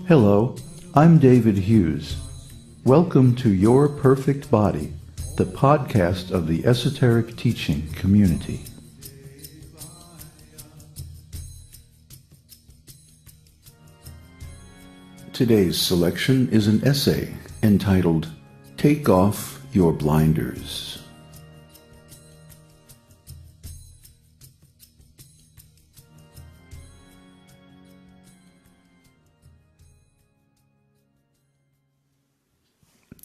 Hello, I'm David Hughes. Welcome to Your Perfect Body, the podcast of the Esoteric Teaching Community. Today's selection is an essay entitled, Take Off Your Blinders.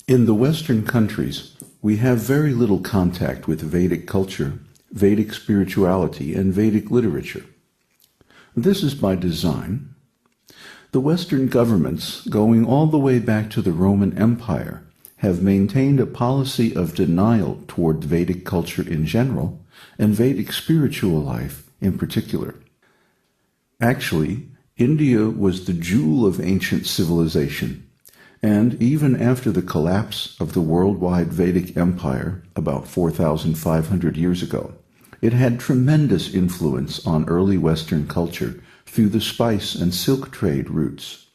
In the Western countries, we have very little contact with Vedic culture, Vedic spirituality, and Vedic literature. This is by design. The Western governments, going all the way back to the Roman Empire, have maintained a policy of denial toward Vedic culture in general, and Vedic spiritual life in particular. Actually, India was the jewel of ancient civilization, and even after the collapse of the worldwide Vedic Empire about 4,500 years ago, it had tremendous influence on early Western culture through the spice and silk trade routes.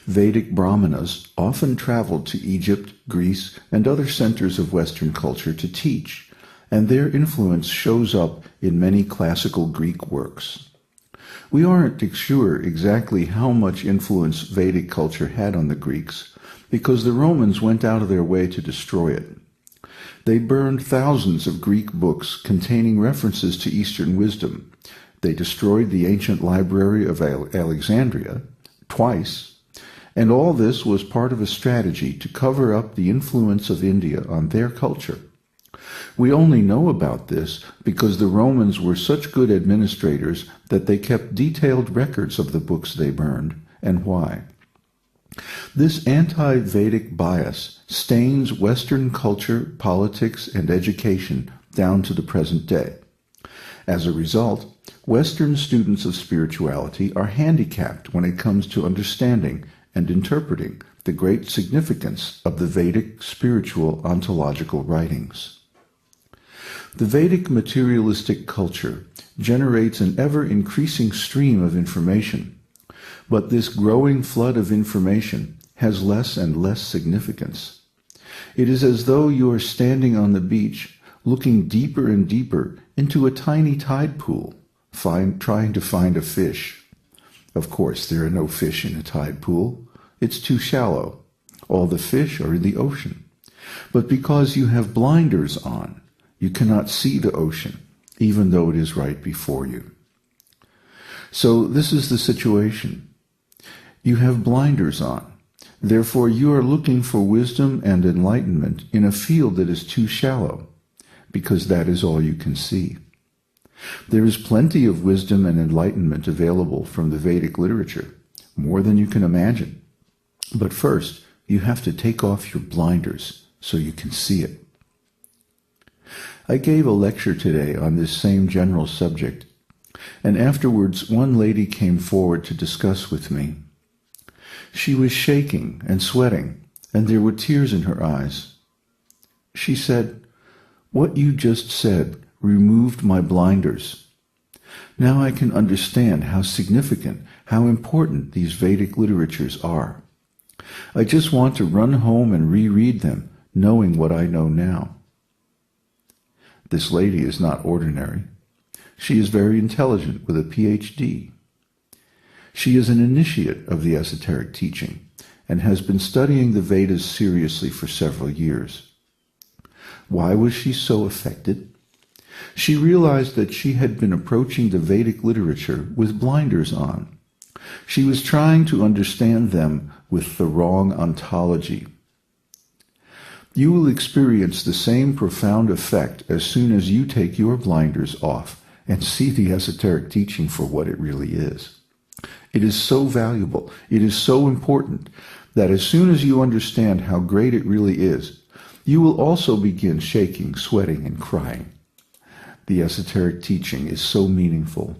Vedic Brahmanas often traveled to Egypt, Greece, and other centers of Western culture to teach, and their influence shows up in many classical Greek works. We aren't sure exactly how much influence Vedic culture had on the Greeks, because the Romans went out of their way to destroy it. They burned thousands of Greek books containing references to Eastern wisdom. They destroyed the ancient library of Alexandria twice, and all this was part of a strategy to cover up the influence of India on their culture. We only know about this because the Romans were such good administrators that they kept detailed records of the books they burned and why. This anti-Vedic bias stains Western culture, politics, and education down to the present day. As a result, Western students of spirituality are handicapped when it comes to understanding and interpreting the great significance of the Vedic spiritual ontological writings. The Vedic materialistic culture generates an ever-increasing stream of information, but this growing flood of information has less and less significance. It is as though you are standing on the beach, looking deeper and deeper into a tiny tide pool, trying to find a fish. Of course, there are no fish in a tide pool. It's too shallow. All the fish are in the ocean. But because you have blinders on, you cannot see the ocean, even though it is right before you. So this is the situation. You have blinders on. Therefore, you are looking for wisdom and enlightenment in a field that is too shallow, because that is all you can see. There is plenty of wisdom and enlightenment available from the Vedic literature, more than you can imagine. But first, you have to take off your blinders so you can see it. I gave a lecture today on this same general subject, and afterwards one lady came forward to discuss with me. She was shaking and sweating, and there were tears in her eyes. She said, "What you just said removed my blinders. Now I can understand how significant, how important these Vedic literatures are. I just want to run home and reread them, knowing what I know now." This lady is not ordinary. She is very intelligent with a PhD. She is an initiate of the esoteric teaching and has been studying the Vedas seriously for several years. Why was she so affected? She realized that she had been approaching the Vedic literature with blinders on. She was trying to understand them with the wrong ontology. You will experience the same profound effect as soon as you take your blinders off and see the esoteric teaching for what it really is. It is so valuable, it is so important, that as soon as you understand how great it really is, you will also begin shaking, sweating, and crying. The esoteric teaching is so meaningful.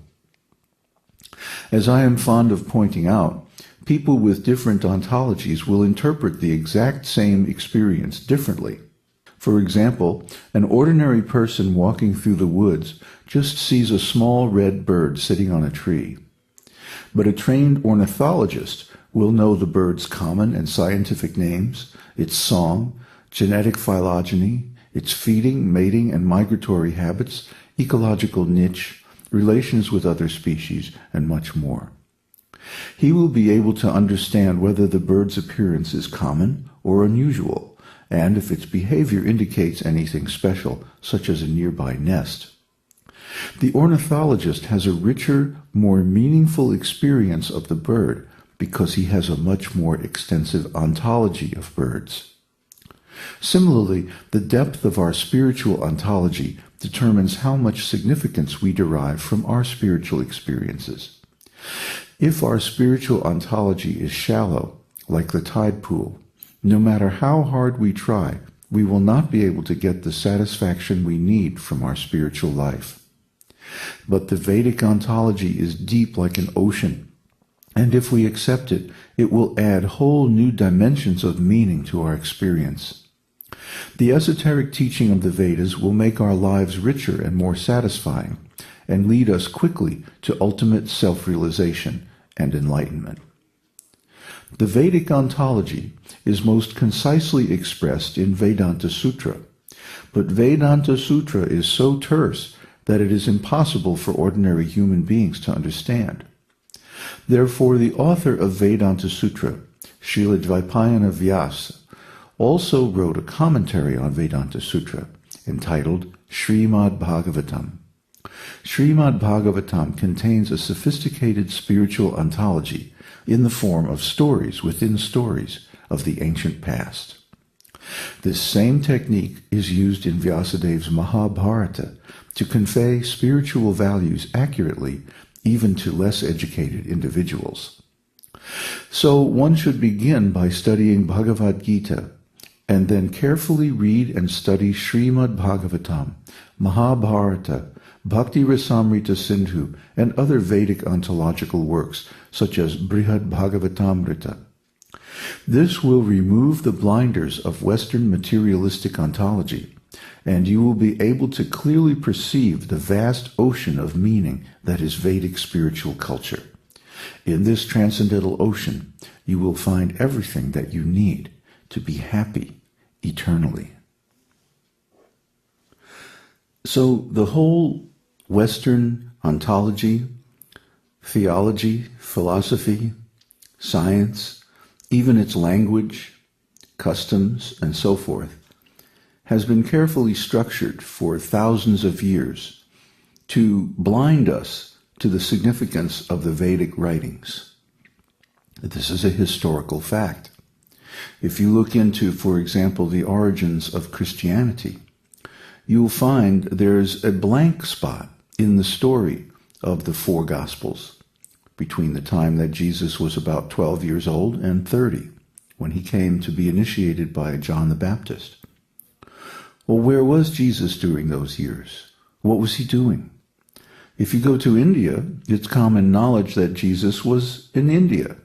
As I am fond of pointing out, people with different ontologies will interpret the exact same experience differently. For example, an ordinary person walking through the woods just sees a small red bird sitting on a tree. But a trained ornithologist We'll know the bird's common and scientific names, its song, genetic phylogeny, its feeding, mating, and migratory habits, ecological niche, relations with other species, and much more. He will be able to understand whether the bird's appearance is common or unusual, and if its behavior indicates anything special, such as a nearby nest. The ornithologist has a richer, more meaningful experience of the bird because he has a much more extensive ontology of birds. Similarly, the depth of our spiritual ontology determines how much significance we derive from our spiritual experiences. If our spiritual ontology is shallow, like the tide pool, no matter how hard we try, we will not be able to get the satisfaction we need from our spiritual life. But the Vedic ontology is deep like an ocean, and if we accept it, it will add whole new dimensions of meaning to our experience. The esoteric teaching of the Vedas will make our lives richer and more satisfying, and lead us quickly to ultimate self-realization and enlightenment. The Vedic ontology is most concisely expressed in Vedanta Sutra, but Vedanta Sutra is so terse that it is impossible for ordinary human beings to understand. Therefore, the author of Vedanta Sutra, Srila Dvaipayana Vyasa, also wrote a commentary on Vedanta Sutra entitled Srimad Bhagavatam. Srimad Bhagavatam contains a sophisticated spiritual ontology in the form of stories within stories of the ancient past. This same technique is used in Vyasadev's Mahabharata to convey spiritual values accurately even to less educated individuals. So one should begin by studying Bhagavad Gita and then carefully read and study Srimad Bhagavatam, Mahabharata, Bhakti Rasamrita Sindhu, and other Vedic ontological works such as Brihad Bhagavatamrita. This will remove the blinders of Western materialistic ontology, and you will be able to clearly perceive the vast ocean of meaning that is Vedic spiritual culture. In this transcendental ocean, you will find everything that you need to be happy eternally. So the whole Western ontology, theology, philosophy, science, even its language, customs, and so forth, has been carefully structured for thousands of years to blind us to the significance of the Vedic writings. This is a historical fact. If you look into, for example, the origins of Christianity, you'll find there's a blank spot in the story of the four Gospels between the time that Jesus was about 12 years old and 30, when he came to be initiated by John the Baptist. Well, where was Jesus during those years? What was he doing? If you go to India, it's common knowledge that Jesus was in India.